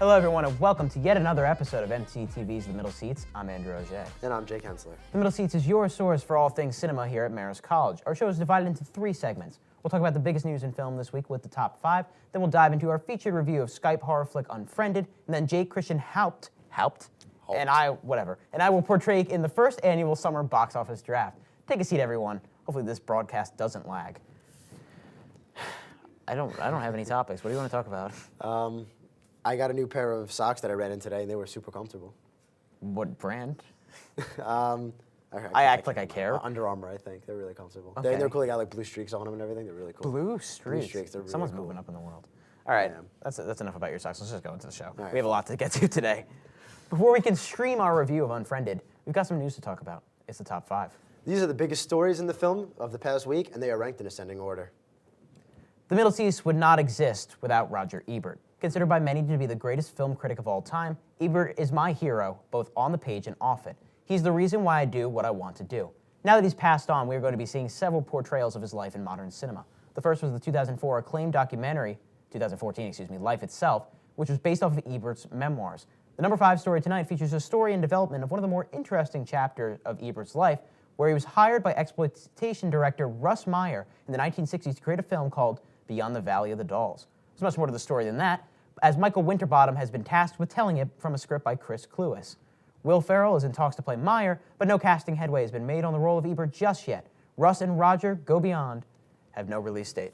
Hello, everyone, and welcome to yet another episode of MCTV's The Middle Seats. I'm Andrew Auger. And I'm Jake Hensler. The Middle Seats is your source for all things cinema here at Marist College. Our show is divided into 3 segments. We'll talk about the biggest news in film this week with the top 5. Then we'll dive into our featured review of Skype horror flick Unfriended. And then Jake Christian Haupt, and I will portray in the first annual summer box office draft. Take a seat, everyone. Hopefully this broadcast doesn't lag. I don't have any topics. What do you want to talk about? I got a new pair of socks that I ran in today, and they were super comfortable. What brand? I act like I care. Under Armour, I think. They're really comfortable. Okay. They're cool. They got like blue streaks on them and everything. They're really cool. Blue streaks? They're really Someone's cool. moving up in the world. All right, Yeah. that's enough about your socks. Let's just go into the show. Right. We have a lot to get to today. Before we can stream our review of Unfriended, we've got some news to talk about. It's the top 5. These are the biggest stories in the film of the past week, and they are ranked in ascending order. The Middle Seats would not exist without Roger Ebert. Considered by many to be the greatest film critic of all time, Ebert is my hero, both on the page and off it. He's the reason why I do what I want to do. Now that he's passed on, we are going to be seeing several portrayals of his life in modern cinema. The first was the 2014 acclaimed documentary, Life Itself, which was based off of Ebert's memoirs. The number 5 story tonight features a story and development of one of the more interesting chapters of Ebert's life, where he was hired by exploitation director Russ Meyer in the 1960s to create a film called Beyond the Valley of the Dolls. There's much more to the story than that, as Michael Winterbottom has been tasked with telling it from a script by Chris Cluess. Will Ferrell is in talks to play Meyer, but no casting headway has been made on the role of Ebert just yet. Russ and Roger Go Beyond have no release date.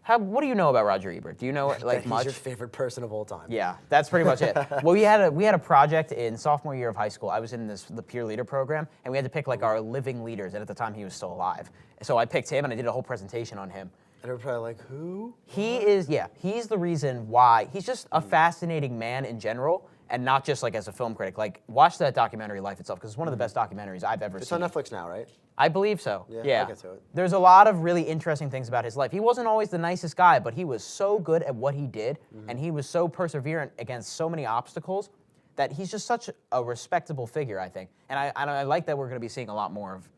What do you know about Roger Ebert? Do you know He's much? your favorite person of all time. Yeah, that's pretty much it. Well, we had a project in sophomore year of high school. I was in the peer leader program, and we had to pick like our living leaders, and at the time he was still alive. So I picked him, and I did a whole presentation on him. And they're probably like, who? He's the reason why. He's just a fascinating man in general, and not just like as a film critic. Like, watch that documentary, Life Itself, because it's one of the best documentaries I've ever It's seen. on Netflix now, right? I believe so. Yeah. I'll get to it. There's a lot of really interesting things about his life. He wasn't always the nicest guy, but he was so good at what he did, and he was so perseverant against so many obstacles that he's just such a respectable figure, I think. And I like that we're going to be seeing a lot more of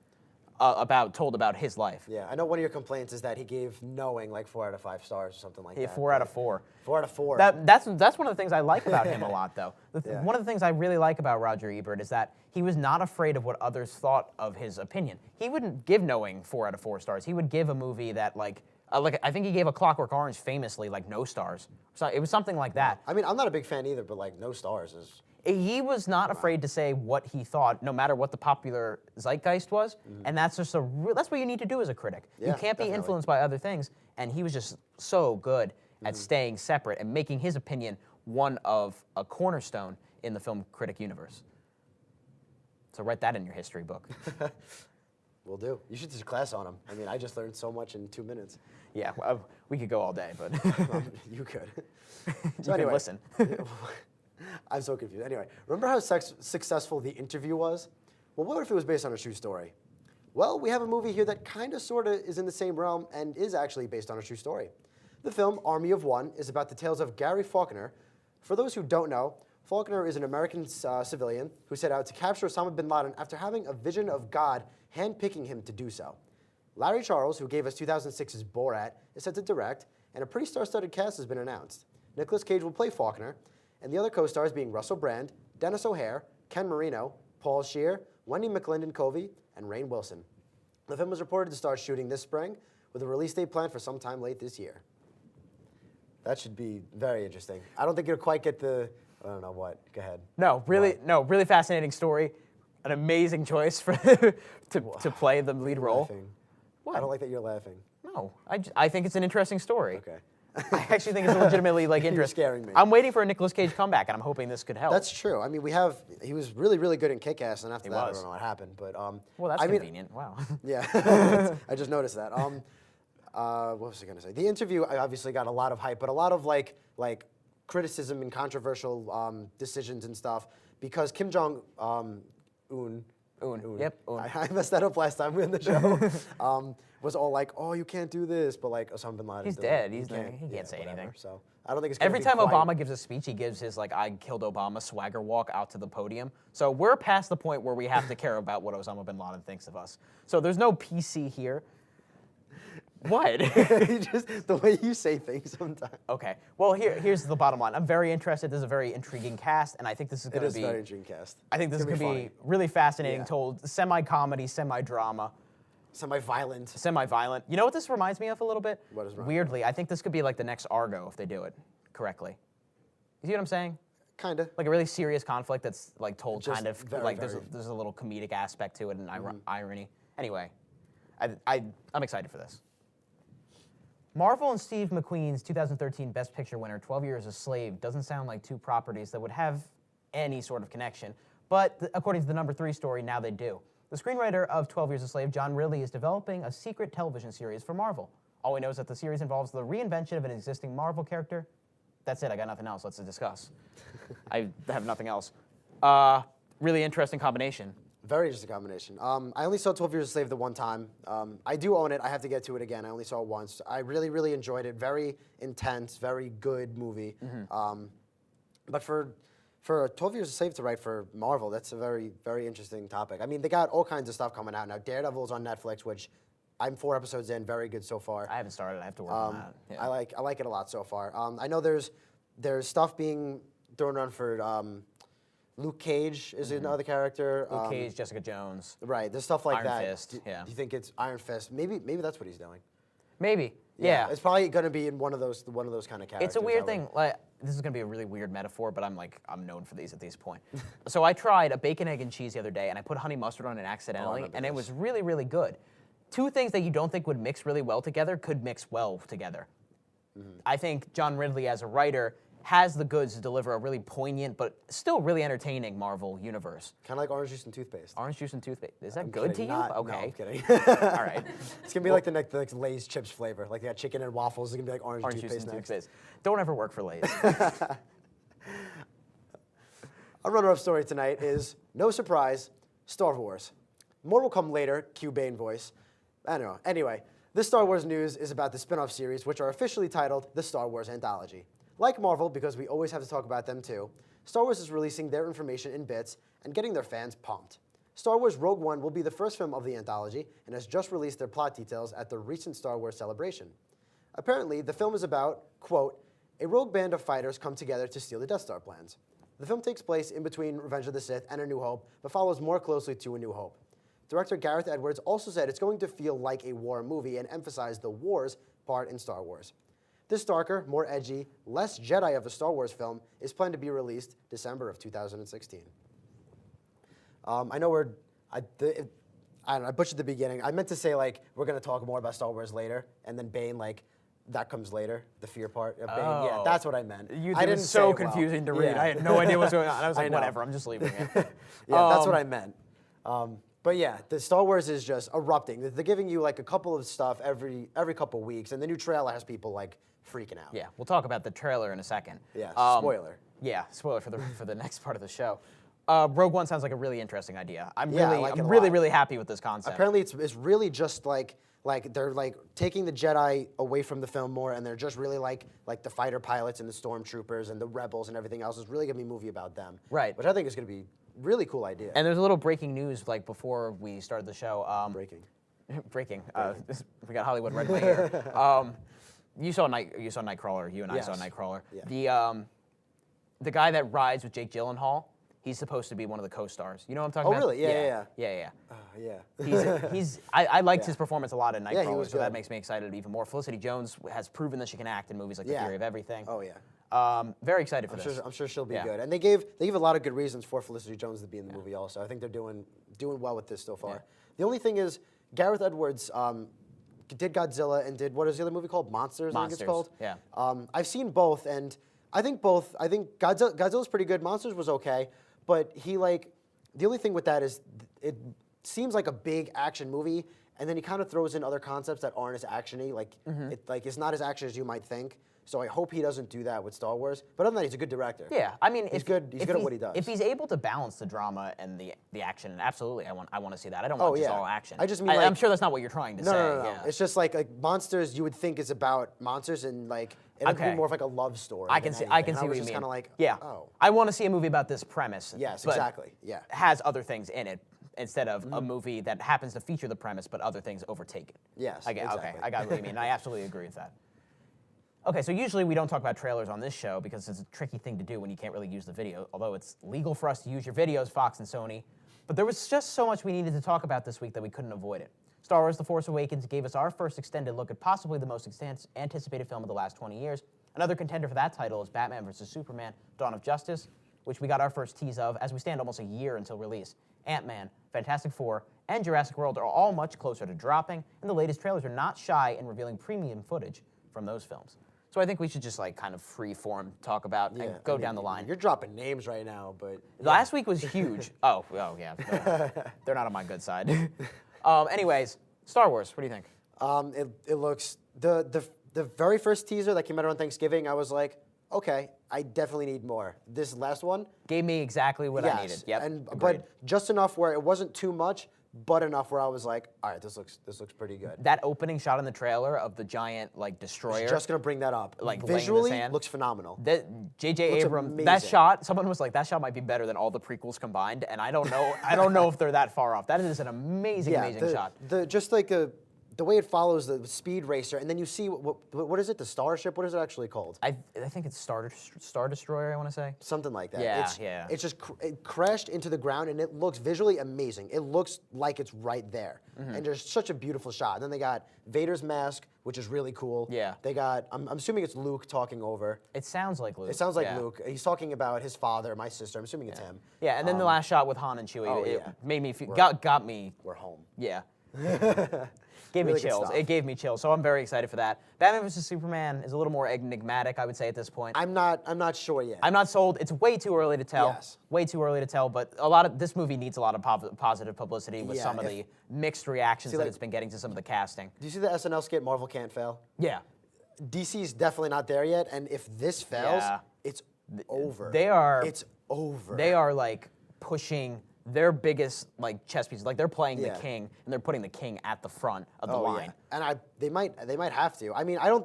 told about his life. Yeah, I know one of your complaints is that he gave Knowing like 4 out of 5 stars or something like that. 4 out of 4. 4 out of 4. That's one of the things I like about him a lot, though. Yeah. One of the things I really like about Roger Ebert is that he was not afraid of what others thought of his opinion. He wouldn't give Knowing 4 out of 4 stars. He would give a movie that like I think he gave A Clockwork Orange famously like no stars. So it was something like that. I mean, I'm not a big fan either, but like no stars is... He was not afraid to say what he thought, no matter what the popular zeitgeist was, and that's just that's what you need to do as a critic. Yeah, you can't be definitely. influenced by other things, and he was just so good at staying separate and making his opinion one of a cornerstone in the film critic universe. So write that in your history book. Will do. You should teach a class on him. I mean, I just learned so much in 2 minutes. Yeah, well, we could go all day, but You could. you can listen. I'm so confused. Anyway, remember how successful The Interview was? Well, what if it was based on a true story? Well, we have a movie here that kind of, sort of is in the same realm and is actually based on a true story. The film, Army of One, is about the tales of Gary Faulkner. For those who don't know, Faulkner is an American civilian who set out to capture Osama bin Laden after having a vision of God handpicking him to do so. Larry Charles, who gave us 2006's Borat, is set to direct, and a pretty star-studded cast has been announced. Nicolas Cage will play Faulkner, and the other co-stars being Russell Brand, Dennis O'Hare, Ken Marino, Paul Scheer, Wendy McLendon-Covey, and Rainn Wilson. The film is reported to start shooting this spring, with a release date planned for sometime late this year. That should be very interesting. I don't think it'll quite get the... I don't know what. Go ahead. Really fascinating story. An amazing choice to play the lead role. Laughing. What? I don't like that you're laughing. No, I think it's an interesting story. Okay. I actually think it's legitimately like interesting. You're scaring me. I'm waiting for a Nicolas Cage comeback, and I'm hoping this could help. That's true. I mean, he was really, really good in Kick-Ass, and after that, I don't know what happened. But well, that's I mean, convenient. Wow. Yeah, I just noticed that. What was I going to say? The Interview obviously got a lot of hype, but a lot of like criticism and controversial decisions and stuff because Kim Jong Un. Yep. Un. I messed that up last time we were in the show. Was all like, oh, you can't do this, but like Osama bin Laden. He's dead. He can't say whatever. anything. So I don't think it's gonna Every be time quite... Obama gives a speech, he gives his like "I killed Obama" swagger walk out to the podium. So we're past the point where we have to care about what Osama bin Laden thinks of us. So there's no PC here. What? Just the way you say things sometimes. Okay. Well, here's the bottom line. I'm very interested. This is a very intriguing cast, and I think this is going to be. It is very intriguing cast. I think this is going to be funny. really fascinating. Yeah. Told semi-comedy, semi-drama, Semi-violent. semi-violent. You know what this reminds me of a little bit? What does it remind you of? Weirdly, I think this could be like the next Argo if they do it correctly. You see what I'm saying? Kinda. Like a really serious conflict that's like told Just kind of very, like very- there's a little comedic aspect to it and irony. Anyway, I'm excited for this. Marvel and Steve McQueen's 2013 Best Picture winner, 12 Years a Slave, doesn't sound like two properties that would have any sort of connection, but according to the number 3 story, now they do. The screenwriter of 12 Years a Slave, John Ridley, is developing a secret television series for Marvel. All we know is that the series involves the reinvention of an existing Marvel character. That's it, I got nothing else, let's discuss. I have nothing else. Really interesting combination. Very interesting combination. I only saw 12 Years a Slave the one time. I do own it. I have to get to it again. I only saw it once. I really, really enjoyed it. Very intense, very good movie. But for 12 Years a Slave to write for Marvel, that's a very, very interesting topic. I mean, they got all kinds of stuff coming out now. Daredevil's on Netflix, which I'm 4 episodes in. Very good so far. I haven't started, I have to work on that. Yeah. I like it a lot so far. I know there's stuff being thrown around for Luke Cage is another character. Luke Cage, Jessica Jones. Right, there's stuff like Iron that. Fist, yeah. Do you think it's Iron Fist? Maybe that's what he's doing. Maybe, yeah. It's probably going to be in one of those kind of characters. It's a weird thing. Like, this is going to be a really weird metaphor, but I'm known for these at this point. So I tried a bacon, egg, and cheese the other day, and I put honey mustard on it accidentally, and it was really, really good. Two things that you don't think would mix really well together could mix well together. I think John Ridley, as a writer, has the goods to deliver a really poignant but still really entertaining Marvel universe. Kind of like orange juice and toothpaste. Orange juice and toothpaste. Is that I'm good kidding. to you? No, Okay. I'm kidding. All right. It's going to be like the next Lay's chips flavor. Like they got chicken and waffles. It's going to be like orange Orange juice toothpaste and next. toothpaste. Don't ever work for Lay's. Our runner-up story tonight is, no surprise, Star Wars. More will come later, Q Bane voice. I don't know. Anyway, this Star Wars news is about the spin-off series, which are officially titled the Star Wars Anthology. Like Marvel, because we always have to talk about them too, Star Wars is releasing their information in bits and getting their fans pumped. Star Wars Rogue One will be the first film of the anthology and has just released their plot details at the recent Star Wars celebration. Apparently, the film is about, quote, a rogue band of fighters come together to steal the Death Star plans. The film takes place in between Revenge of the Sith and A New Hope, but follows more closely to A New Hope. Director Gareth Edwards also said it's going to feel like a war movie and emphasize the wars part in Star Wars. This darker, more edgy, less Jedi of a Star Wars film is planned to be released December of 2016. I know I don't know, I butchered the beginning. I meant to say, like, we're going to talk more about Star Wars later, and then Bane, like, that comes later, the fear part of Bane. Yeah, Oh. that's what I meant. It I was didn't so say it well. confusing to read. Yeah. I had no idea what was going on. I was I like, know. whatever, I'm just leaving it. Yeah, that's what I meant. But yeah, the Star Wars is just erupting. They're giving you like a couple of stuff every couple weeks, and the new trailer has people like freaking out. Yeah, we'll talk about the trailer in a second. Yeah, spoiler. Yeah, spoiler for the next part of the show. Rogue One sounds like a really interesting idea. I'm Yeah, I really like it a really lot. really happy with this concept. Apparently, it's really just like they're like taking the Jedi away from the film more, and they're just really like the fighter pilots and the stormtroopers and the rebels and everything else. It's really gonna be a movie about them. Right. Which I think is gonna be really cool idea. And there's a little breaking news like before we started the show. Breaking. Breaking. We got Hollywood right in my ear. You saw Nightcrawler. You and I saw Yes. Nightcrawler. Yeah. The guy that rides with Jake Gyllenhaal, he's supposed to be one of the co-stars. You know what I'm talking Oh, about? really? Yeah. Yeah. I liked his performance a lot in Yeah, he Nightcrawler, was so that good. makes me excited even more. Felicity Jones has proven that she can act in movies like The Yeah. Theory of Everything. Oh yeah. Very excited for this. I'm sure she'll be Yeah. good. And they gave a lot of good reasons for Felicity Jones to be in the movie also. I think they're doing well with this so far. Yeah. The only thing is Gareth Edwards did Godzilla and did, what is the other movie called? Monsters, I think it's called. Yeah. I've seen both, and I think Godzilla's pretty good. Monsters was okay, but the only thing with that is it seems like a big action movie, and then he kind of throws in other concepts that aren't as actiony. It's not as action as you might think. So I hope he doesn't do that with Star Wars. But other than that, he's a good director. Yeah, I mean, He's good at what he does. If he's able to balance the drama and the action, absolutely, I want to see that. I don't Oh, want just yeah. all action. I just mean, I'm like- sure that's not what you're trying to say. No. Yeah. It's just like Monsters. You would think is about monsters, and like it would Okay. be more of like a love story. I can than see anything. what I was you just mean. kind of like, yeah. oh, I want to see a movie about this premise. yes, but exactly, yeah. Has other things in it instead of a movie that happens to feature the premise, but other things overtake it. Yes, Okay, exactly. I got what you mean. I absolutely agree with that. Okay, so usually we don't talk about trailers on this show because it's a tricky thing to do when you can't really use the video, although it's legal for us to use your videos, Fox and Sony. But there was just so much we needed to talk about this week that we couldn't avoid it. Star Wars The Force Awakens gave us our first extended look at possibly the most anticipated film of the last 20 years. Another contender for that title is Batman vs. Superman, Dawn of Justice, which we got our first tease of as we stand almost a year until release. Ant-Man, Fantastic Four, and Jurassic World are all much closer to dropping, and the latest trailers are not shy in revealing premium footage from those films. So I think we should just like kind of free form talk about and go down the line. You're dropping names right now, but Last week was huge. oh yeah, they're not on my good side. Anyways, Star Wars. What do you think? it looks the very first teaser that came out on Thanksgiving. I was like, okay, I definitely need more. This last one Gave me exactly what I needed. Yep. but agreed. just enough where it wasn't too much, but enough where I was like, all right, this looks pretty good. That opening shot in the trailer of the giant like destroyer. Just gonna bring that up. Like, laying in the visually, sand. looks phenomenal. That J.J. Looks Abrams, that amazing. shot, someone was like, that shot might be better than all the prequels combined, and I don't know if they're that far off. That is an amazing shot. Just like the way it follows the speed racer, and then you see what is it? The Starship? What is it actually called? I think it's Star Destroyer, I want to say. Something like that. Yeah. It's just it crashed into the ground, and it looks visually amazing. It looks like it's right there, and just such a beautiful shot. And then they got Vader's mask, which is really cool. Yeah. They got. I'm assuming it's Luke talking over. It sounds like Luke. It sounds like Luke. He's talking about his father, my sister. I'm assuming it's him. Yeah, and then the last shot with Han and Chewie, it yeah. made me feel, got me. We're home. Yeah. Gave me Really good chills. stuff. It gave me chills. So I'm very excited for that. Batman vs. Superman is a little more enigmatic, I would say, at this point. I'm not sure yet. I'm not sold. It's way too early to tell. Yes. Way too early to tell. But this movie needs a lot of positive publicity with Yeah, some of the mixed reactions that like- it's been getting to some of the casting. Do you see the SNL skit Marvel Can't Fail? Yeah. DC's definitely not there yet, and if this fails, Yeah. it's over. It's over. They are like pushing their biggest like chess pieces. Like they're playing the Yeah. king, and they're putting the king at the front of the line. And they might have to. I mean, I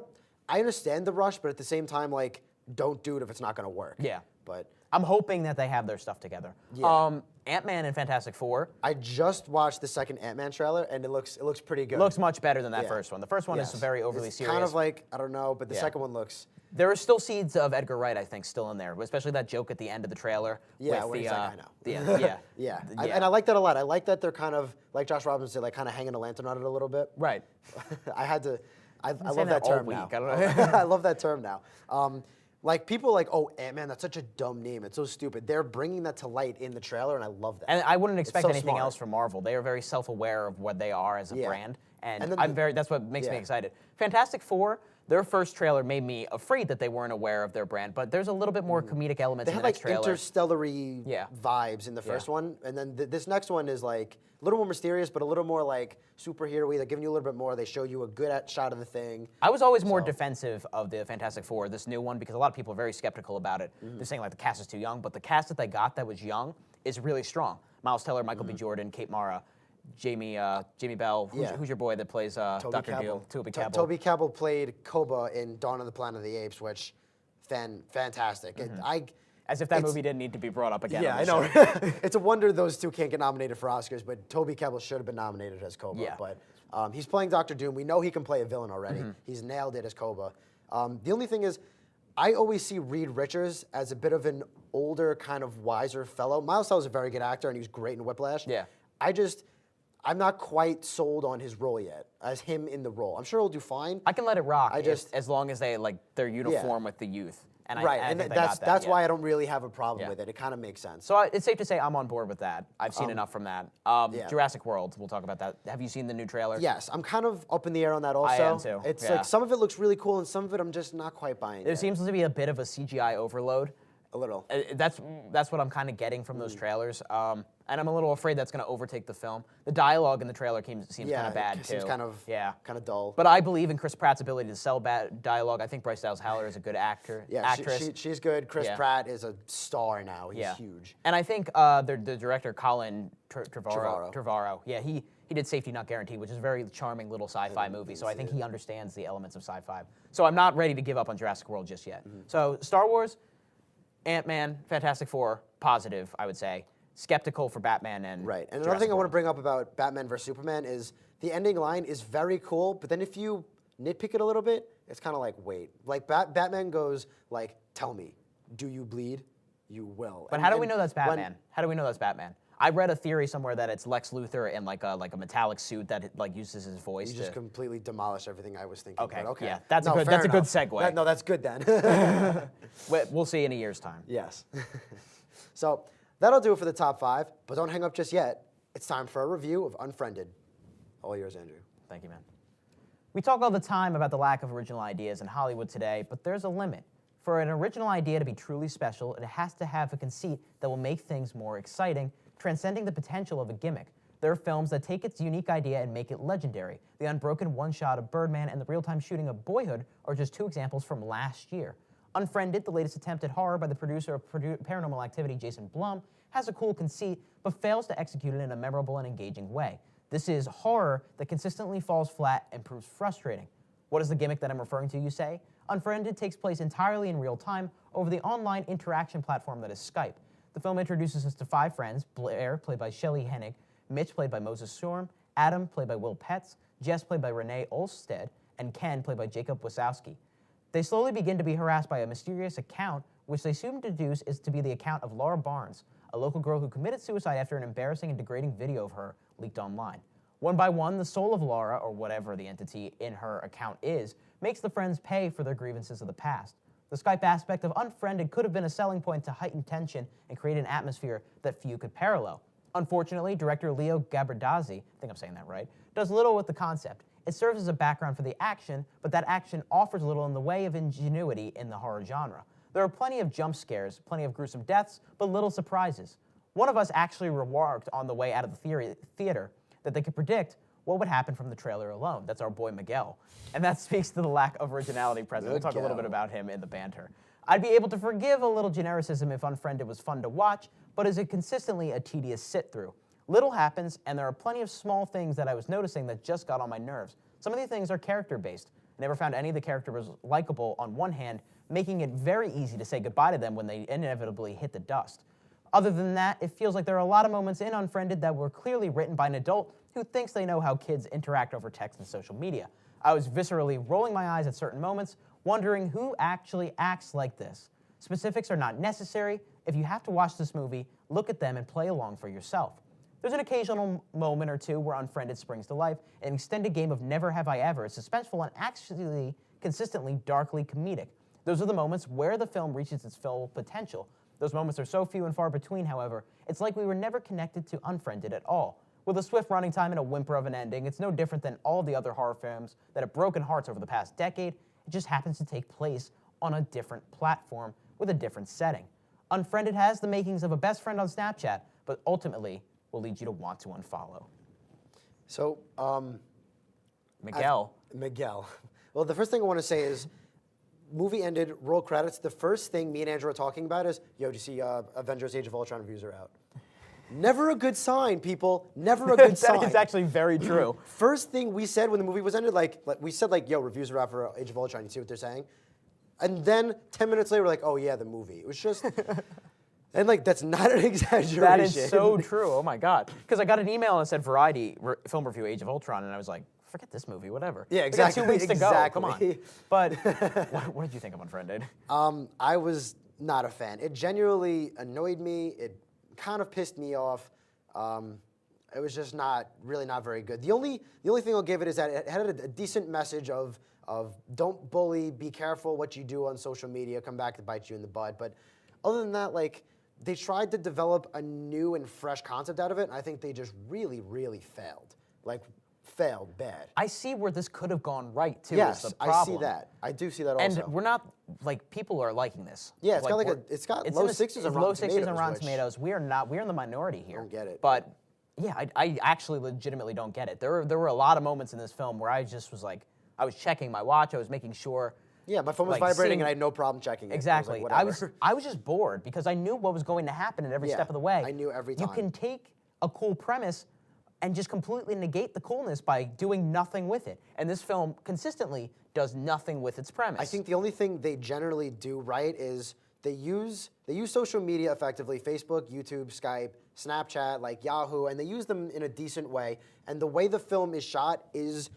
understand the rush, but at the same time, like, don't do it if it's not gonna work. Yeah. But I'm hoping that they have their stuff together. Yeah. Ant-Man and Fantastic Four I just watched the second Ant-Man trailer, and it looks pretty good. looks much better than that Yeah. first one. The first one is very overly it's serious. kind of like, I don't know, but the Yeah. second one looks. There are still seeds of Edgar Wright, I think, still in there, especially that joke at the end of the trailer. Yeah, with when he's like, I know. Yeah. Yeah. And I like that a lot. I like that they're kind of, like Josh Robinson said, like kind of hanging a lantern on it a little bit. Right. I love saying that that all term week. now. I don't know. I love that term now. Like people are like, oh, Ant-Man, that's such a dumb name. It's so stupid. They're bringing that to light in the trailer, and I love that. And I wouldn't expect so anything smart. else from Marvel. They are very self-aware of what they are as a Yeah. brand, and then that's what makes me yeah. excited. Fantastic Four, their first trailer made me afraid that they weren't aware of their brand, but there's a little bit more comedic elements They in had the like next trailer. interstellar-y Yeah. vibes in the first one, and then this next one is like a little more mysterious, but a little more like superhero-y. They're giving you a little bit more. They show you a good shot of the thing. I was always more defensive of the Fantastic Four, this new one, because a lot of people are very skeptical about it. They're saying like the cast is too young, but the cast that they got that was young is really strong. Miles Teller, Michael B. Jordan, Kate Mara, Jamie Bell. Who's your boy that plays Dr. Doom? Toby Kebbell. Toby Kebbell played Koba in Dawn of the Planet of the Apes, which fantastic. As if that it's- movie didn't need to be brought up again. Yeah, on I the know. show. It's a wonder those two can't get nominated for Oscars, but Toby Kebbell should have been nominated as Koba. Yeah. But he's playing Dr. Doom. We know he can play a villain already. He's nailed it as Koba. The only thing is, I always see Reed Richards as a bit of an older, kind of wiser fellow. Miles Teller's a very good actor, and he was great in Whiplash. Yeah. I'm not quite sold on his role yet, as him in the role. I'm sure he'll do fine. I can let it rock I just- as long as they like they're uniform with the youth. And Right, I and think they that's got that, that's yeah. why I don't really have a problem Yeah. with it. It kind of makes sense. So it's safe to say I'm on board with that. I've seen enough from that. yeah. Jurassic World, we'll talk about that. Have you seen the new trailer? Yes, I'm kind of up in the air on that also. I am too, It's yeah. like some of it looks really cool and some of it I'm just not quite buying There yet. seems to be a bit of a CGI overload. A little. That's what I'm kind of getting from those trailers. And I'm a little afraid that's going to overtake the film. The dialogue in the trailer seems kind of bad, it seems too. kind of dull. But I believe in Chris Pratt's ability to sell bad dialogue. I think Bryce Dallas Howard is a good actress. she's good. Chris Yeah. Pratt is a star now. He's huge. And I think the director, Colin Trevorrow. Trevorrow, yeah, he did Safety Not Guaranteed, which is a very charming little sci-fi movie. So I think he understands the elements of sci-fi. So I'm not ready to give up on Jurassic World just yet. So Star Wars, Ant-Man, Fantastic Four, positive, I would say. skeptical for Batman and Right. And another Jurassic thing I want to World. bring up about Batman vs Superman is the ending line is very cool, but then if you nitpick it a little bit, it's kind of like, wait. Like Batman goes like, tell me, do you bleed? You will. But how do we know that's Batman? How do we know that's Batman? I read a theory somewhere that it's Lex Luthor in like a metallic suit that like uses his voice. You just completely demolished everything I was thinking. Okay, but okay. yeah, that's No, a good fair good enough. segue. No, that's good then. We'll see in a year's time. Yes. So that'll do it for the top 5, but don't hang up just yet. It's time for a review of Unfriended. All yours, Andrew. Thank you, man. We talk all the time about the lack of original ideas in Hollywood today, but there's a limit. For an original idea to be truly special, it has to have a conceit that will make things more exciting, transcending the potential of a gimmick. There are films that take its unique idea and make it legendary. The unbroken one-shot of Birdman and the real-time shooting of Boyhood are just 2 examples from last year. Unfriended, the latest attempt at horror by the producer of Paranormal Activity, Jason Blum, has a cool conceit, but fails to execute it in a memorable and engaging way. This is horror that consistently falls flat and proves frustrating. What is the gimmick that I'm referring to, you say? Unfriended takes place entirely in real time over the online interaction platform that is Skype. The film introduces us to 5 friends: Blair, played by Shelley Hennig, Mitch, played by Moses Storm, Adam, played by Will Petz, Jess, played by Renee Olstead, and Ken, played by Jacob Wasowski. They slowly begin to be harassed by a mysterious account, which they soon deduce is to be the account of Laura Barnes, a local girl who committed suicide after an embarrassing and degrading video of her leaked online. One by one, the soul of Laura, or whatever the entity in her account is, makes the friends pay for their grievances of the past. The Skype aspect of Unfriended could have been a selling point to heighten tension and create an atmosphere that few could parallel. Unfortunately, director Leo Gabardazzi, I think I'm saying that right, does little with the concept. It serves as a background for the action, but that action offers little in the way of ingenuity in the horror genre. There are plenty of jump scares, plenty of gruesome deaths, but little surprises. One of us actually remarked on the way out of the theater that they could predict what would happen from the trailer alone. That's our boy Miguel. And that speaks to the lack of originality present. We'll talk a little bit about him in the banter. I'd be able to forgive a little genericism if Unfriended was fun to watch, but is it consistently a tedious sit-through? Little happens, and there are plenty of small things that I was noticing that just got on my nerves. Some of these things are character-based. I never found any of the characters likable on one hand, making it very easy to say goodbye to them when they inevitably hit the dust. Other than that, it feels like there are a lot of moments in Unfriended that were clearly written by an adult who thinks they know how kids interact over text and social media. I was viscerally rolling my eyes at certain moments, wondering who actually acts like this. Specifics are not necessary. If you have to watch this movie, look at them and play along for yourself. There's an occasional moment or two where Unfriended springs to life. An extended game of Never Have I Ever is suspenseful and actually consistently darkly comedic. Those are the moments where the film reaches its full potential. Those moments are so few and far between, however, it's like we were never connected to Unfriended at all. With a swift running time and a whimper of an ending, it's no different than all the other horror films that have broken hearts over the past decade. It just happens to take place on a different platform with a different setting. Unfriended has the makings of a best friend on Snapchat, but ultimately will lead you to want to unfollow. So, Miguel. Miguel. Well, the first thing I want to say is, movie ended, roll credits. The first thing me and Andrew are talking about is, yo, did you see Avengers Age of Ultron reviews are out? Never a good sign, people. Never a good sign. That is actually very true. First thing we said when the movie was ended, we said, yo, reviews are out for Age of Ultron. You see what they're saying? And then 10 minutes later, we're like, oh, yeah, the movie. It was just... And, that's not an exaggeration. That is so true. Oh, my God. Because I got an email and it said Variety film review Age of Ultron, and I was like, forget this movie, whatever. Yeah, exactly. We got 2 weeks to go. Come on. Exactly. But what did you think of Unfriended? I was not a fan. It genuinely annoyed me. It kind of pissed me off. It was just not very good. The only thing I'll give it is that it had a decent message of don't bully, be careful what you do on social media, come back to bite you in the butt. But other than that, they tried to develop a new and fresh concept out of it, and I think they just really, really failed. Failed bad. I see where this could have gone right, too. Yes, is the problem. I see that. I do see that also. And we're not, people are liking this. Yeah, it's got low sixes on Rotten Tomatoes. Low 60s on Rotten Tomatoes. We're in the minority here. Don't get it. But yeah, I actually legitimately don't get it. There were a lot of moments in this film where I just was I was checking my watch, I was making sure. Yeah, my phone was vibrating and I had no problem checking it. Exactly. I was I was just bored because I knew what was going to happen at every step of the way. I knew every time. You can take a cool premise and just completely negate the coolness by doing nothing with it. And this film consistently does nothing with its premise. I think the only thing they generally do right is they use social media effectively, Facebook, YouTube, Skype, Snapchat, like Yahoo, and they use them in a decent way. And the way the film is shot is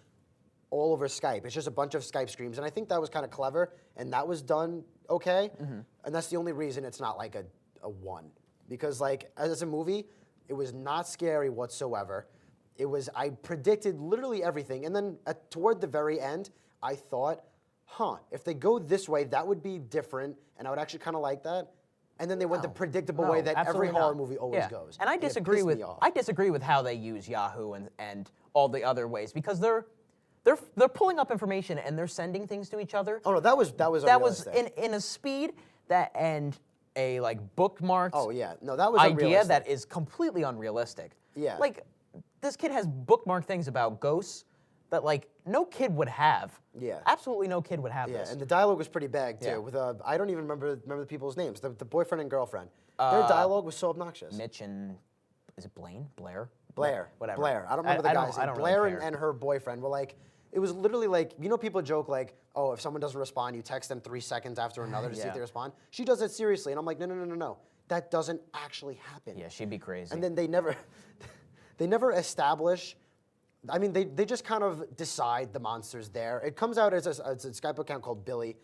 all over Skype. It's just a bunch of Skype streams, and I think that was kind of clever, and that was done okay. And that's the only reason it's not like a 1. Because like as a movie, it was not scary whatsoever. I predicted literally everything, and then toward the very end, I thought, if they go this way, that would be different, and I would actually kind of like that. And then they went the predictable way that every horror movie always goes. And I disagree with how they use Yahoo and all the other ways, because they're pulling up information and they're sending things to each other. Oh no, that was in a speed and a like bookmarked that was idea that is completely unrealistic. Yeah. Like this kid has bookmarked things about ghosts that like no kid would have. Yeah. Absolutely no kid would have Yeah, this. and the dialogue was pretty bad too. Yeah. With I don't even remember the people's names. The boyfriend and girlfriend. Their dialogue was so obnoxious. Mitch and is it Blair? Blair. Whatever. Blair. I don't remember the guy's name. Blair really care. and her boyfriend were like, it was literally like, people joke like, oh, if someone doesn't respond, you text them 3 seconds after another to see if they respond. She does it seriously, and I'm like, no. That doesn't actually happen. Yeah, she'd be crazy. And then they never establish. I mean, they just kind of decide the monster's there. It comes out as a Skype account called Billy,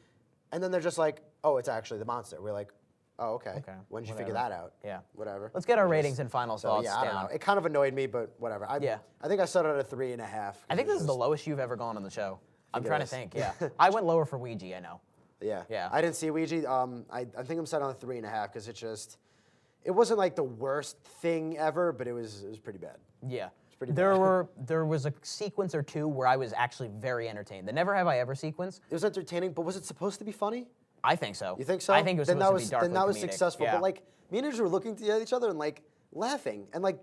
and then they're just like, oh, it's actually the monster. We're like, oh, okay. When did you figure that out? Yeah. Whatever. Let's get our ratings and final thoughts I don't down. know. It kind of annoyed me, but whatever. I think I set it at a 3.5. I think this is the lowest you've ever gone on the show. I'm it trying to is. think, yeah. I went lower for Ouija, I know. Yeah. I didn't see Ouija. I think I'm set on a 3.5 because it wasn't like the worst thing ever, but it was pretty bad. Yeah. Pretty there was a sequence or two where I was actually very entertained. The Never Have I Ever sequence. It was entertaining, but was it supposed to be funny? I think so. You think so? I think it was supposed to be darkly Then that was comedic. successful. Yeah. But like me and Andrew were looking at each other and like laughing, and like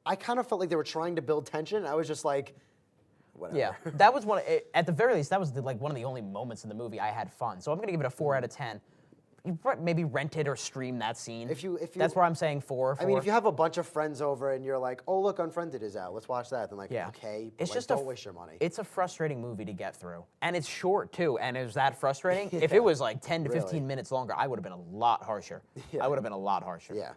I kind of felt like they were trying to build tension. And I was just like, whatever. Yeah, that was at the very least, that was like one of the only moments in the movie I had fun. So I'm gonna give it a 4 out of 10. You maybe rent it or stream that scene. If you that's where I'm saying 4. I mean, if you have a bunch of friends over and you're like, oh look, Unfriended is out, let's watch that. Then like, okay, but it's like, just don't waste your money. It's a frustrating movie to get through, and it's short too. And it was that frustrating. If it was like 10 to 15 minutes longer, I would have been a lot harsher. I would have been a lot harsher. Yeah,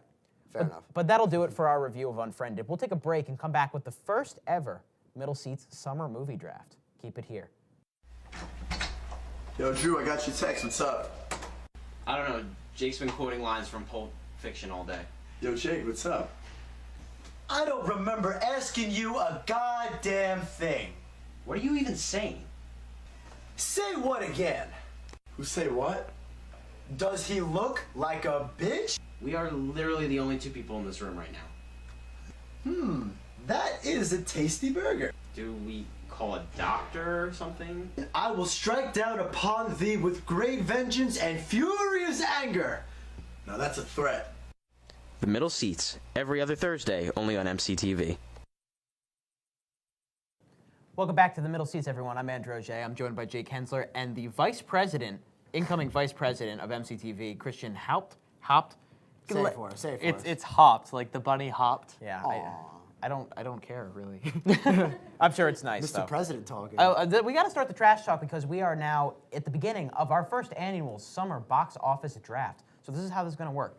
fair enough. But that'll do it for our review of Unfriended. We'll take a break and come back with the first ever Middle Seats Summer Movie Draft. Keep it here. Yo, Drew, I got your text. What's up? I don't know. Jake's been quoting lines from Pulp Fiction all day. Yo, Jake, what's up? I don't remember asking you a goddamn thing. What are you even saying? Say what again? Who say what? Does he look like a bitch? We are literally the only 2 people in this room right now. That is a tasty burger. Do we call a doctor or something? I will strike down upon thee with great vengeance and furious anger. Now that's a threat. The Middle Seats, every other Thursday, only on MCTV. Welcome back to the Middle Seats, everyone. I'm Andrew Auger. I'm joined by Jake Hensler and the incoming vice president of MCTV, Christian Haupt. Say it for us. It's hopped, like the bunny hopped. Yeah, I don't care really. I'm sure it's nice. Mr. President talking. We got to start the trash talk because we are now at the beginning of our first annual summer box office draft. So this is how this is going to work.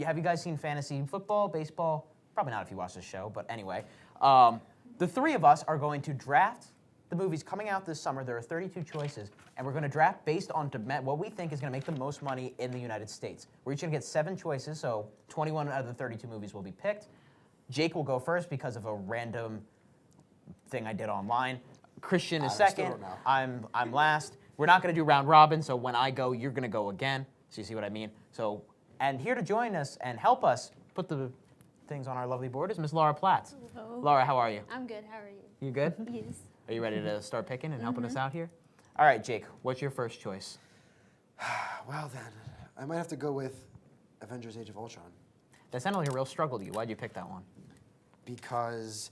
Have you guys seen fantasy football, baseball? Probably not if you watch this show, but anyway. The 3 of us are going to draft the movies coming out this summer. There are 32 choices, and we're going to draft based on what we think is going to make the most money in the United States. We're each going to get 7 choices, so 21 out of the 32 movies will be picked. Jake will go first because of a random thing I did online. Christian is second. I'm last. We're not going to do round robin, so when I go, you're going to go again. So you see what I mean? So, and here to join us and help us put the things on our lovely board is Miss Laura Platts. Hello. Laura, how are you? I'm good. How are you? You good? Yes. Are you ready to start picking and helping us out here? All right, Jake, what's your first choice? Well then, I might have to go with Avengers: Age of Ultron. That sounded like a real struggle to you. Why'd you pick that one? Because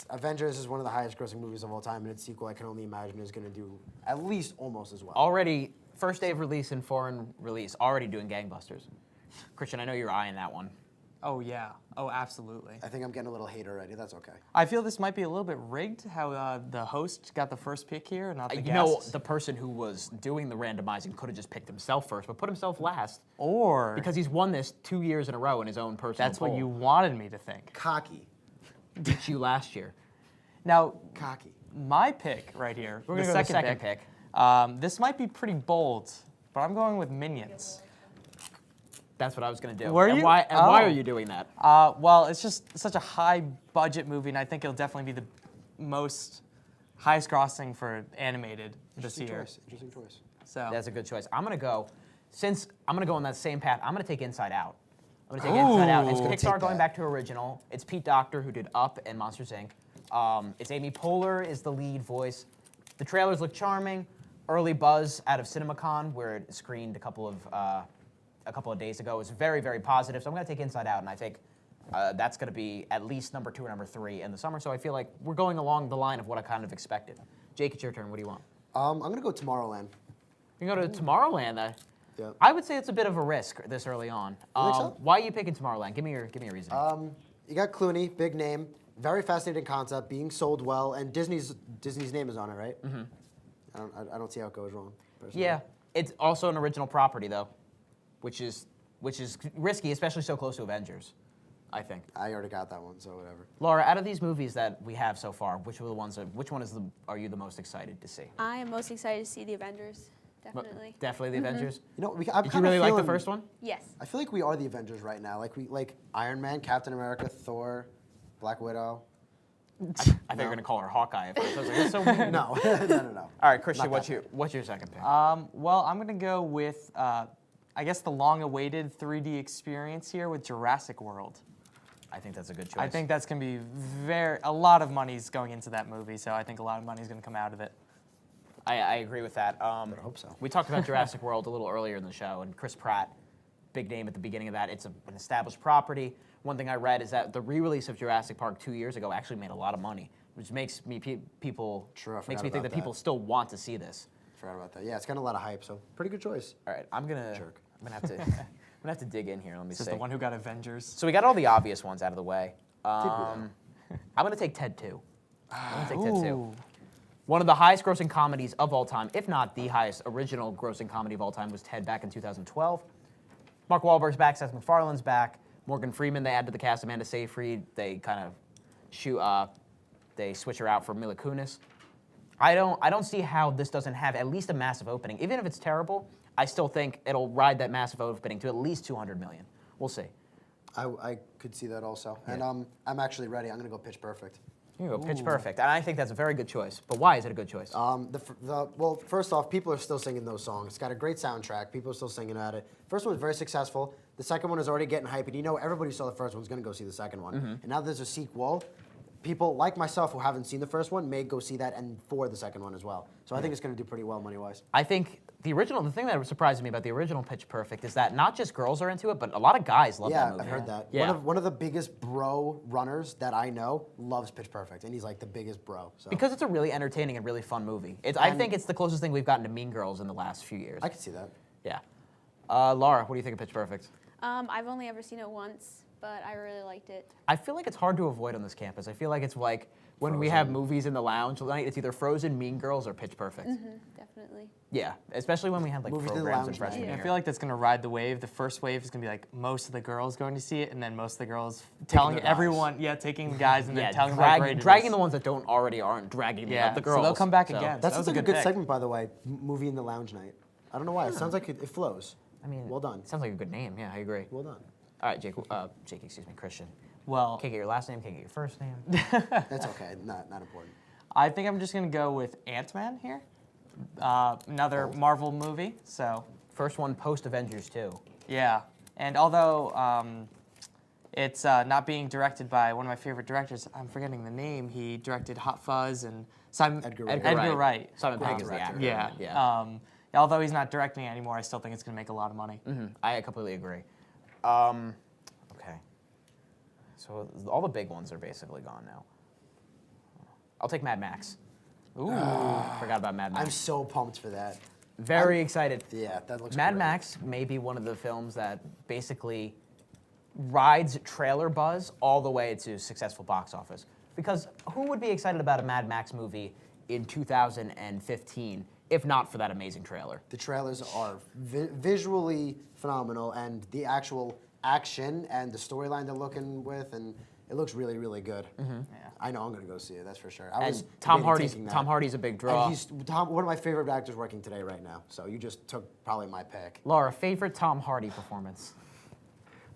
Avengers is one of the highest grossing movies of all time, and its sequel I can only imagine is going to do at least almost as well. Already, first day of release and foreign release, already doing gangbusters. Christian, I know you're eyeing that one. Oh yeah. Oh, absolutely. I think I'm getting a little hate already. That's okay. I feel this might be a little bit rigged. How the host got the first pick here, not the You guest. know, the person who was doing the randomizing could have just picked himself first, but put himself last or because he's won this 2 years in a row in his own personal that's what poll. you wanted me to think. Cocky. beat you last year. Now, Cocky. my pick right here. We're The gonna go second pick. This might be pretty bold, but I'm going with Minions. That's what I was going to do. Were and you? Why Oh. are you doing that? Well, it's just such a high budget movie, and I think it'll definitely be the most highest grossing for animated this year. Interesting choice. So That's a good choice. I'm going to go, since I'm going to go on that same path, I'm going to take Inside Out. I'm going to take Inside Out. It's Ooh. Pixar Take going that. back to original. It's Pete Docter who did Up and Monsters, Inc. It's Amy Poehler is the lead voice. The trailers look charming. Early buzz out of CinemaCon, where it screened a couple of days ago, was very, very positive. So I'm going to take Inside Out, and I think that's going to be at least number 2 or number 3 in the summer. So I feel like we're going along the line of what I kind of expected. Jake, it's your turn. What do you want? I'm gonna go Tomorrowland. You can go to Tomorrowland. Yeah. I would say it's a bit of a risk this early on. think so? Why are you picking Tomorrowland? Give me your reason. You got Clooney, big name, very fascinating concept, being sold well, and Disney's name is on it, right? Mm-hmm. I don't see how it goes wrong. Personally. Yeah, it's also an original property though, which is risky, especially so close to Avengers. I think. I already got that one, so whatever. Laura, out of these movies that we have so far, which one are you the most excited to see? I am most excited to see the Avengers. Definitely. Definitely the Avengers. You know, Did I'm you kinda really like the feeling- first one? Yes. I feel like we are the Avengers right now. Like Iron Man, Captain America, Thor, Black Widow. I thought you were gonna call her Hawkeye at first. I was like, that's so weird. No, no. All right, Christian, Not that what's your second pick? well, I'm gonna go with I guess the long-awaited 3D experience here with Jurassic World. I think that's a good choice. I think that's gonna be a lot of money's going into that movie, so I think a lot of money's gonna come out of it. I agree with that. I hope so. We talked about Jurassic World a little earlier in the show, and Chris Pratt, big name at the beginning of that. It's an established property. One thing I read is that the re-release of Jurassic Park 2 years ago actually made a lot of money, which makes me people True, I makes forgot me think about that people that. still want to see this. Forgot about that. Yeah, it's got a lot of hype, so pretty good choice. All right, I'm gonna have to I'm gonna have to dig in here. Let me This is see. the one who got Avengers. So we got all the obvious ones out of the way. I'm gonna take Ted 2. I'm gonna take Ted 2. Ooh. One of the highest grossing comedies of all time, if not the highest original grossing comedy of all time, was Ted back in 2012. Mark Wahlberg's back, Seth MacFarlane's back, Morgan Freeman they add to the cast, Amanda Seyfried, they kind of they switch her out for Mila Kunis. I don't see how this doesn't have at least a massive opening. Even if it's terrible, I still think it'll ride that massive opening to at least 200 million. We'll see. I could see that also. And I'm actually ready. I'm gonna go Pitch Perfect. You can go Pitch Perfect, and I think that's a very good choice. But why is it a good choice? Well, first off, people are still singing those songs. It's got a great soundtrack. People are still singing at it. First one was very successful. The second one is already getting hype, and you know everybody who saw the first one's going to go see the second one. And now there's a sequel. People like myself who haven't seen the first one may go see that and for the second one as well. So I think it's going to do pretty well money-wise. I think the thing that surprised me about the original Pitch Perfect is that not just girls are into it, but a lot of guys love that Yeah, movie. I've heard that. Yeah. One of the biggest bro runners that I know loves Pitch Perfect, and he's like the biggest bro. So Because it's a really entertaining and really fun movie. I think it's the closest thing we've gotten to Mean Girls in the last few years. I can see that. Yeah. Laura, what do you think of Pitch Perfect? I've only ever seen it once, but I really liked it. I feel like it's hard to avoid on this campus. I feel like it's like when we have movies in the lounge tonight, it's either Frozen, Mean Girls, or Pitch Perfect. Definitely. Yeah, especially when we have like Movies in the programs in lounge freshman night. year. I feel like that's gonna ride the wave. The first wave is gonna be like most of the girls going to see it, and then most of the girls telling the guys. everyone, taking the guys and then telling them how great it dragging is. the ones that aren't dragging Yeah, the girls. so they'll come back So, again. That's That was like a a good good pick. segment, by the way. Movie in the lounge night. I don't know why. It sounds like it flows. I mean, well done. Sounds like a good name. Yeah, I agree. Well done. All right, Jake, Christian. Well, Can't get your last name, can't get your first name. That's okay. Not important. I think I'm just gonna go with Ant-Man here. Another Marvel movie. So First one post Avengers 2. yeah, and although it's not being directed by one of my favorite directors, I'm forgetting the name. He directed Hot Fuzz and Edgar Wright. Edgar Wright. Simon Great Pegg is the director. actor. Yeah. Yeah. Although he's not directing it anymore, I still think it's gonna make a lot of money. I completely agree. Okay. So all the big ones are basically gone now. I'll take Mad Max. Ooh. Forgot about Mad Max. I'm so pumped for that. Very excited. Yeah, that looks Mad great. Max may be one of the films that basically rides trailer buzz all the way to successful box office. Because who would be excited about a Mad Max movie in 2015 if not for that amazing trailer? The trailers are visually phenomenal, and the actual action and the storyline they're looking with, and it looks really, really good. Yeah. I know I'm gonna go see it. That's for sure. And Tom Hardy's a big draw. And he's one of my favorite actors working today right now. So you just took probably my pick. Laura, favorite Tom Hardy performance?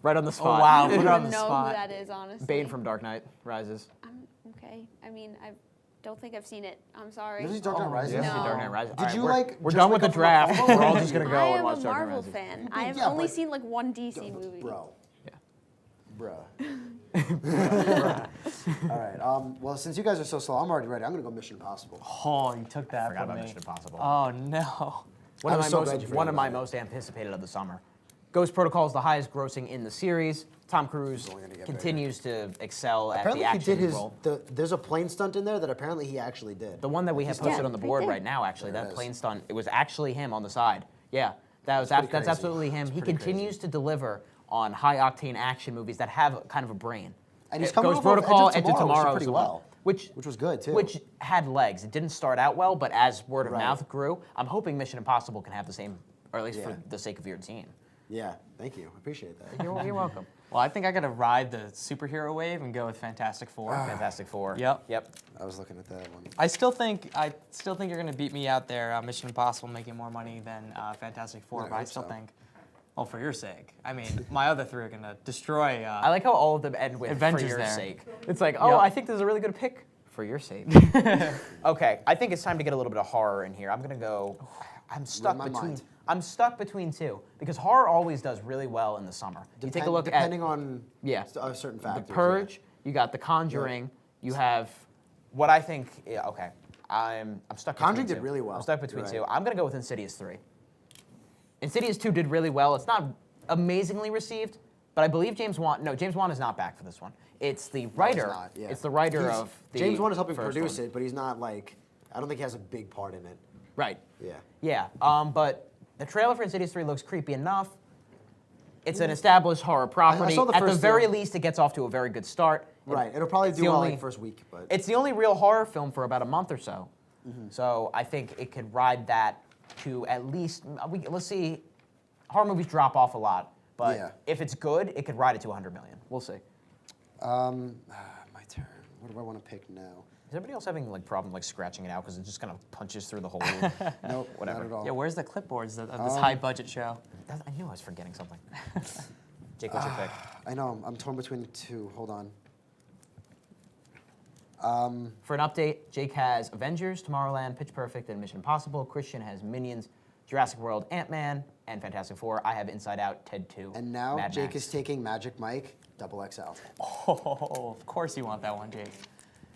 Right on the Oh spot. wow, I put don't her on even the know spot. who that is, honestly. Bane from Dark Knight Rises. Okay. I mean, I don't think I've seen it. I'm sorry. This is Dark Knight Rises. Yeah, No. Dark Knight Rises. Did All you we're- like We're just done with wake the up from draft. the We're all just gonna go I and am watch a Dark Knight Marvel Rises. fan. I've Yeah, only but- seen like one DC movie. Bro. Yeah. Bruh. All right. Well, since you guys are so slow, I'm already ready. I'm gonna go Mission Impossible. Oh, you took that Forgot from about me. Mission Impossible. Oh no. One I of was my so most glad you forgot one of my about it. most anticipated of the summer. Ghost Protocol is the highest grossing in the series. Tom Cruise only gonna get continues to excel at Apparently the he action did his. role. There's a plane stunt in there that apparently he actually did. The one that we have posted Yeah, on the right board there. right now, actually, There it that is. plane stunt, it was actually him on the side. Yeah, that's pretty crazy. absolutely him. He pretty continues to deliver on high octane action movies that have kind of a brain. And he's It- coming Ghost off of Protocol, Edge Edge of of Tomorrow, Tomorrow which is did the pretty one. well. Which was good, too. Which had legs. It didn't start out well, but as word of Right. mouth grew, I'm hoping Mission Impossible can have the same, or at least Yeah. for the sake of your team. Yeah. Thank you. I appreciate that. You're welcome. Well, I think I gotta ride the superhero wave and go with Fantastic Four. Fantastic Four. Yep. Yep. I was looking at that one. I still think you're gonna beat me out there. Mission Impossible making more money than Fantastic Four, Yeah, I but I hope still so. think, well, for your sake. I mean, my other three are gonna destroy. I like how all of them end with Avengers for your there. sake. It's like, oh, Yep. I think this is a really good pick for your sake. Okay, I think it's time to get a little bit of horror in here. I'm gonna go. I'm stuck my between. mind. I'm stuck between two because horror always does really well in the summer. You take a look depending at on yeah, certain The factors. Purge. You got The Conjuring. You have what I think. Yeah, okay. I'm stuck. Conjuring between did two. really well. I'm stuck between You're two. right. I'm gonna go with Insidious 3. Insidious 2 did really well. It's not amazingly received, but I believe James Wan. No, James Wan is not back for this one. It's the writer. Not, yeah. It's the writer He's- of the James Wan is helping first produce one. it, but he's not like. I don't think he has a big part in it. Right. Yeah. Yeah. But the trailer for Insidious 3 looks creepy enough. It's an established horror property. saw the At the first very film. least, it gets off to a very good start. Right. It'll probably It's do the well only- like first week, but It's the only real horror film for about a month or so. Mm-hmm. So I think it could ride that to at least. Let's see. Horror movies drop off a lot, but Yeah. if it's good, it could ride it to 100 million. We'll see. my turn. What do I want to pick now? Is everybody else having like problem like scratching it out because it just kind of punches through the hole? Nope. Whatever. Not at all. yeah, where's the clipboards of this high budget show? I knew I was forgetting something. Jake, what's your pick? I know. I'm torn between two. Hold on. For an update, Jake has Avengers, Tomorrowland, Pitch Perfect, and Mission Impossible. Christian has Minions, Jurassic World, Ant-Man, and Fantastic Four. I have Inside Out, Ted 2, And now Mad Jake Max. is taking Magic Mike XXL. Oh, of course you want that one, Jake.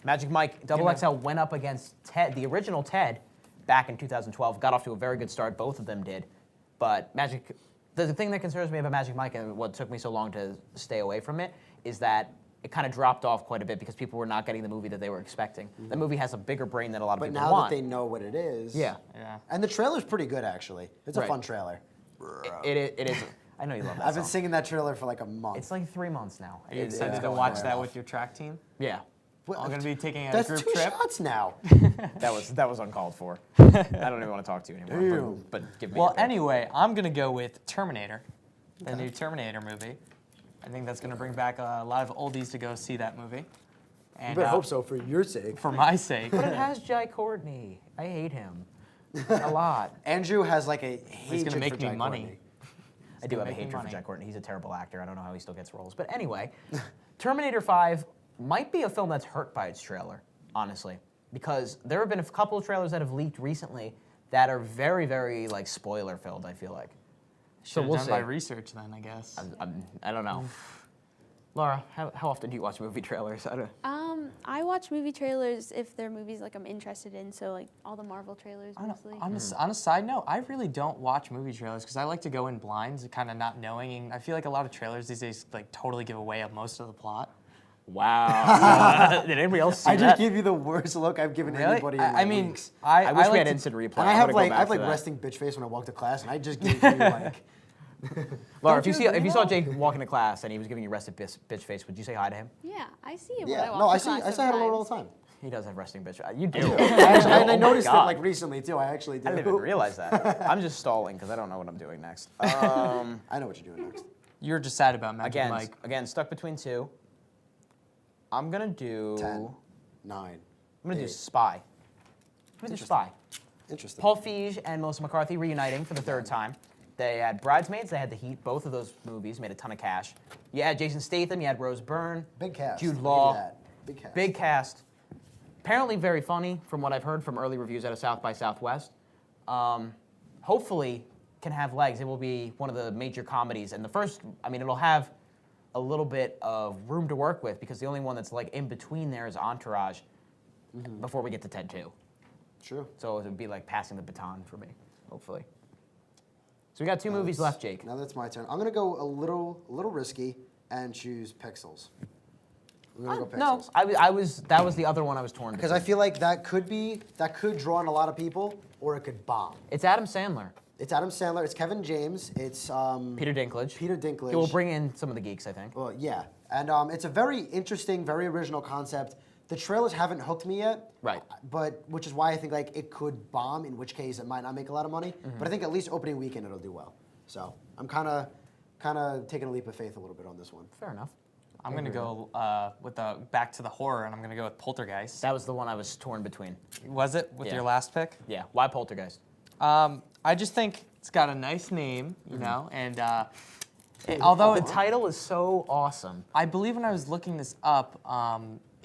Magic Mike XXL went up against Ted, the original Ted, back in 2012. Got off to a very good start. Both of them did. But the thing that concerns me about Magic Mike and what took me so long to stay away from it is that it kind of dropped off quite a bit because people were not getting the movie that they were expecting. The movie has a bigger brain than a lot of But people now want. that they know what it is. Yeah. Yeah. And the trailer's pretty good, actually. It's a Right. fun trailer. It is. I know you love that I've been song. singing that trailer for like a month. It's like 3 months now. Are you It's excited to going watch well. that with your track team? Yeah. What- I'm gonna be taking a That's group two trip. shots now. That was uncalled for. I don't even want to talk to you anymore. Ew. But give me. Well, your pick. anyway, I'm gonna go with Terminator, the new Terminator movie. I think that's gonna bring back a lot of oldies to go see that movie. You And better hope so for your sake. for my sake. But it has Jai Courtney. I hate him a lot. Andrew has like a He's hatred gonna make for me Jai money. Courtney. I do have a making hatred for money. Jai Courtney. He's a terrible actor. I don't know how he still gets roles. But anyway, Terminator 5 might be a film that's hurt by its trailer, honestly, because there have been a couple of trailers that have leaked recently that are very, very like spoiler filled. I feel like. Should have we'll done see. my research then, I guess. I don't know. Laura, how often do you watch movie trailers? I don't. I watch movie trailers if they're movies like I'm interested in. So like all the Marvel trailers mostly. On a side note, I really don't watch movie trailers because I like to go in blind, kind of not knowing. And I feel like a lot of trailers these days like totally give away most of the plot. Wow. Did anybody else see I that? just gave you the worst look I've given anybody in I mean, weeks. I wish we like had to- instant replay. And I I'm have gonna go like back I have to like that. resting bitch face when I walk to class, and I just gave you like Laura, if you saw Jake walking to class and he was giving you rested bitch face, would you say hi to him? Yeah, I see it when Yeah, I walk no, to class I say hi to Laura all sometimes. the time. He does have resting bitch. You do. I Oh noticed my it God. like recently too. I actually do. I didn't even realize that. I'm just stalling because I don't know what I'm doing next. I know what you're doing next. You're just sad about Magic Mike. Again, stuck between two. I'm gonna do 10, 9. I'm gonna do 8. Spy. I'm gonna do Spy. Interesting. Paul Feig and Melissa McCarthy reuniting for the third time. They had Bridesmaids, they had The Heat. Both of those movies made a ton of cash. You had Jason Statham, you had Rose Byrne, Big cast. Jude I'll give you Law. that. Big cast. Big cast. Apparently very funny from what I've heard from early reviews out of South by Southwest. Hopefully can have legs. It will be one of the major comedies. And the first, I mean, it'll have a little bit of room to work with because the only one that's like in between there is Entourage before we get to Ted 2. True. So it would be like passing the baton for me, hopefully. So we got two movies left, Jake. Now that's my turn. I'm gonna go a little risky and choose Pixels. I'm gonna go Pixels. No, that was the other one I was torn Because between. I feel like that could draw in a lot of people, or it could bomb. It's Adam Sandler, It's Adam Sandler. It's Kevin James. It's Peter Dinklage. Peter Dinklage. He will bring in some of the geeks, I think. Well, yeah, and it's a very interesting, very original concept. The trailers haven't hooked me yet, Right. But which is why I think like it could bomb. In which case, it might not make a lot of money. But I think at least opening weekend it'll do well. So I'm kind of taking a leap of faith a little bit on this one. Fair enough. I'm gonna go with the back to the horror, and I'm gonna go with Poltergeist. That was the one I was torn between. Was it with Yeah. your last pick? Yeah. Why Poltergeist? I just think it's got a nice name, you know, and although The title is so awesome. I believe when I was looking this up,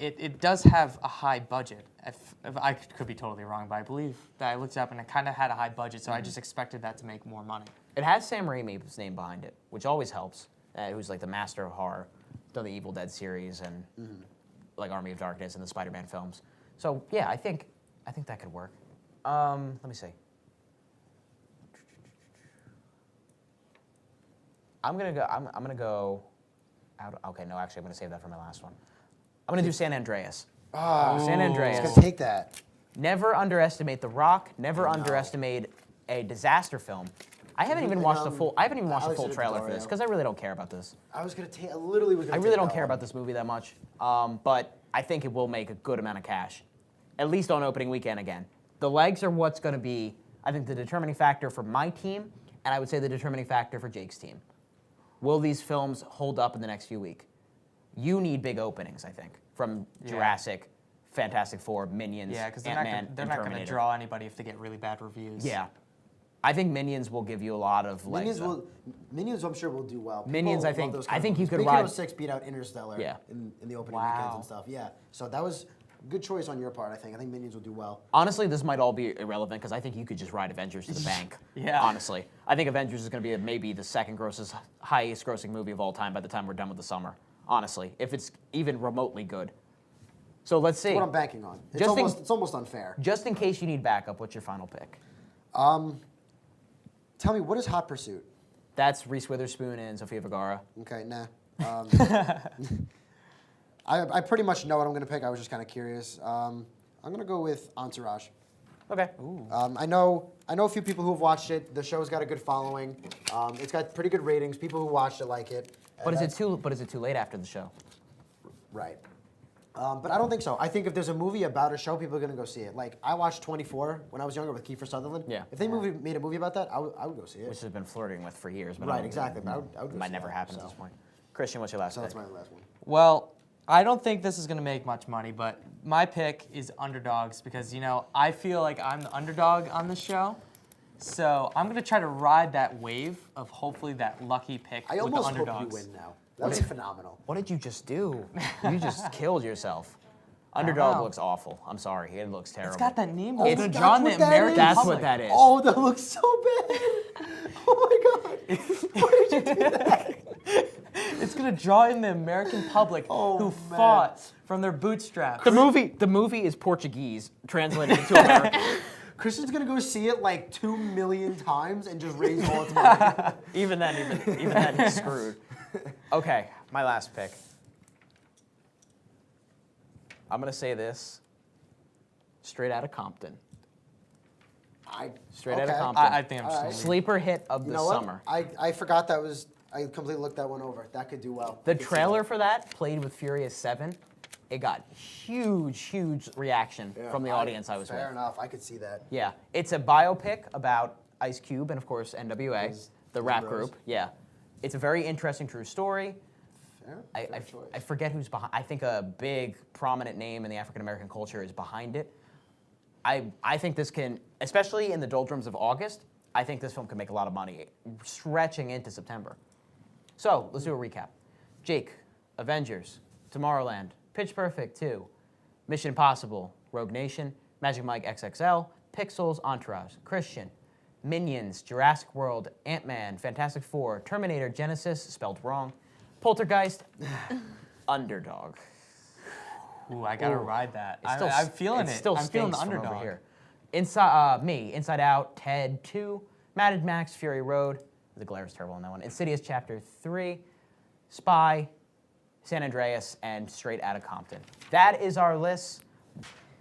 it does have a high budget. If I could be totally wrong, but I believe that I looked it up and it kind of had a high budget, so I just expected that to make more money. It has Sam Raimi's name behind it, which always helps. Who's like the master of horror, done the Evil Dead series and like Army of Darkness and the Spider-Man films. So yeah, I think that could work. Let me see. I'm gonna go out. Okay, no, actually, I'm gonna save that for my last one. I'm gonna do San Andreas. San Andreas. Let's take that. Never underestimate The Rock. Never underestimate a disaster film. I haven't even watched the full. I haven't even watched the full Alexander trailer for Daddario. this because I really don't care about this. I was gonna take. I literally was gonna. I really take don't that care one. about this movie that much. But I think it will make a good amount of cash, at least on opening weekend again. The legs are what's going to be, I think, the determining factor for my team, and I would say the determining factor for Jake's team. Will these films hold up in the next few weeks? You need big openings, I think, from Jurassic, Fantastic Four, Minions, Yeah, because they're Ant-Man, not and gonna Terminator. draw anybody if they get really bad reviews. Yeah. I think Minions will give you a lot of legs. Minions, I'm sure will do well. Minions, People I think- love those I kind of think you movies. could Big ride- Hero 6 beat out Interstellar. Yeah. In the opening weekends Wow. and stuff. Yeah. So that was a good choice on your part. I think Minions will do well. Honestly, this might all be irrelevant because I think you could just ride Avengers to the bank. Yeah. Honestly, I think Avengers is going to be maybe the second highest grossing movie of all time by the time we're done with the summer. Honestly, if it's even remotely good. So let's see. What I'm banking on. Just in- It's almost unfair. Just in case you need backup, what's your final pick? Tell me, what is Hot Pursuit? That's Reese Witherspoon and Sofia Vergara. Okay, nah. I pretty much know what I'm going to pick. I was just kind of curious. I'm going to go with Entourage. Okay. I know a few people who have watched it. The show's got a good following. It's got pretty good ratings. People who watched it like it. But is it too late after the show? Right. But I don't think so. I think if there's a movie about a show, people are going to go see it. Like, I watched 24 when I was younger with Kiefer Sutherland. Yeah. If they made a movie about that, I would go see it. Which has been flirting with for years. But Right, exactly. But I would go might see never that, happen at so. this point. Christian, what's your last So pick? that's my last one. Well, I don't think this is going to make much money, but my pick is Underdogs because, you know, I feel like I'm the underdog on this show. So I'm going to try to ride that wave of hopefully that lucky pick I with the almost hope Underdogs. you win now. That would be phenomenal. What did you just do? You just killed yourself. Underdog know. looks awful. I'm sorry. It looks terrible. It's got that name. Oh, It's going to that's draw in the what that American is? That's public. what that is. Oh, that looks so bad. Oh my God. Why did you do that? It's going to draw in the American public Oh, who man. fought from their bootstraps. The movie is Portuguese translated into American. Christian's gonna go see it like 2 million times and just raise all its money. even then, he's screwed. Okay, my last pick. I'm gonna say this straight out of Compton. Straight Outta okay. Compton. I think I'm just All gonna right. leave. Sleeper hit of You the know what? summer. I forgot that was. I completely looked that one over. That could do well. The I could see trailer that. for that played with Furious 7. It got huge reaction Yeah, from the audience I was Fair with. enough. I could see that. Yeah, it's a biopic about Ice Cube and of course NWA, the rap Bros. group. Yeah, it's a very interesting true story. Fair. I Fair choice. forget who's behind. I think a big prominent name in the African American culture is behind it. I think this can, especially in the doldrums of August, I think this film can make a lot of money, stretching into September. So let's do a recap. Jake, Avengers, Tomorrowland, Pitch Perfect 2, Mission Impossible, Rogue Nation, Magic Mike XXL, Pixels, Entourage, Christian, Minions, Jurassic World, Ant-Man, Fantastic Four, Terminator, Genesis, spelled wrong, Poltergeist, Underdog. Ooh, I gotta ride that. It still I'm feeling it it. still I'm feeling the stinks from underdog. over here. Inside Out, Ted 2, Mad Max, Fury Road. The glare is terrible on that one. Insidious Chapter 3, Spy, San Andreas, and Straight Outta Compton. That is our list.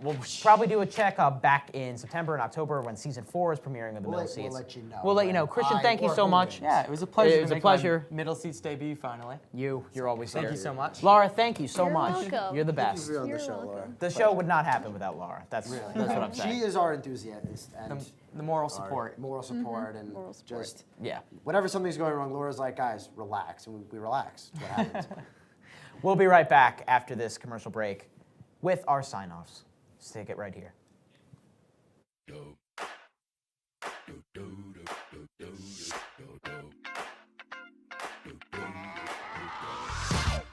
We'll probably do a check back in September and October when season 4 is premiering of the Middle Seats. We'll let you know. We'll let you know. Christian, thank you or so who much. wins. Yeah, it was a pleasure. It to was a make pleasure. my Middle Seats debut finally. You're always Thank here. you so much. Laura, thank you so You're much. welcome. You're the Thank best. you for being on You're the show, welcome. Laura. The show would not happen without Laura. That's what I'm She saying. is our enthusiast and The moral our support. moral support, and Moral support. just Yeah. whenever something's going wrong, Laura's like, guys, relax, and we relax. That's what happens. We'll be right back after this commercial break with our sign-offs. Stick it right here.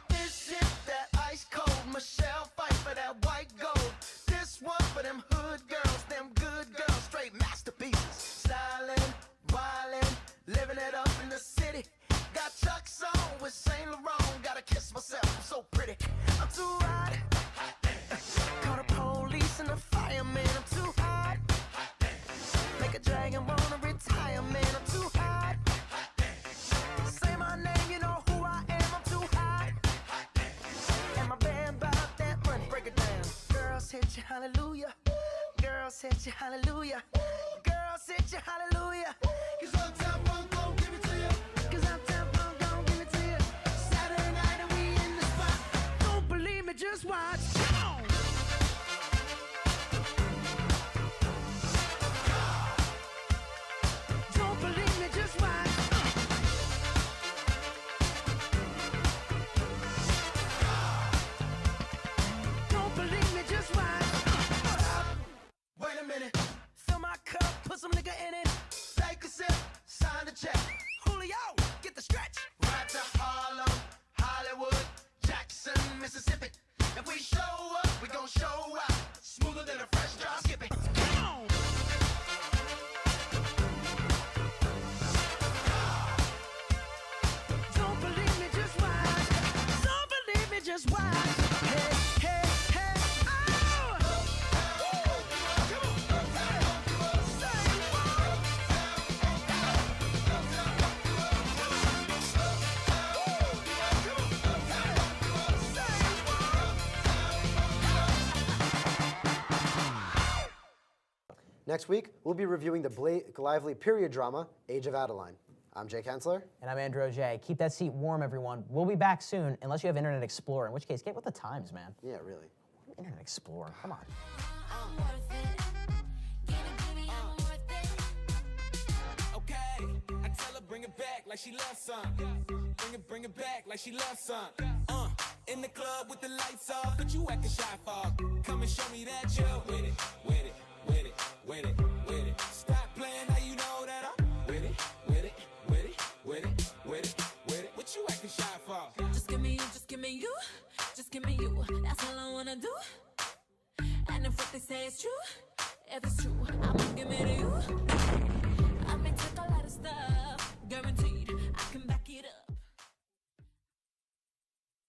This is that ice cold Michelle fight for that white gold. This one for them hood girls, them good girls, straight masterpieces. Stylin', wildin', living it up in the city. Got Chuck's on with Saint Laurent. Gotta kiss myself, I'm so pretty. I'm too hot. Call the police and the fireman. I'm too hot. Make a dragon wanna retire, man. I'm too hot. Say my name, you know who I am. I'm too hot. And my band about that money. Break it down. Girls hit you, hallelujah. Girls hit you, hallelujah. Girls hit you, hallelujah. Cause Uptown Funk gon' give it to you. Cause Uptown Funk gon' give it to you. Saturday night and we in the spot. Don't believe me, just watch. Come on. Don't believe me, just watch. Don't believe me, just watch. Stop. Wait a minute. Fill my cup, put some nigga in it. Take a sip, sign the check. Julio, get the stretch. Right to Harlem, Hollywood, Jackson, Mississippi. If we show up, we gon' show out. Smoother than a fresh drop. Skip it. Come on. Don't believe me, just watch. Don't believe me, just watch. Hey, hey, hey, oh! Next week, we'll be reviewing the Blake Lively period drama, Age of Adeline. I'm Jake Hensler. And I'm Andrew J. Keep that seat warm, everyone. We'll be back soon, unless you have Internet Explorer, in which case, get with the times, man. Yeah, really. Internet Explorer, come on. Okay, I tell her bring it back like she loves some. Bring it back like she loves some. In the club with the lights off, but you acting shy for. Come and show me that you're with it, with it, with it, with it, with it. Stop playing, now you know that I'm with it, with it, with it, with it, with it, with it. What you acting shy for? Just give me you, just give me you, just give me you. That's all I wanna do. And if what they say is true, if it's true,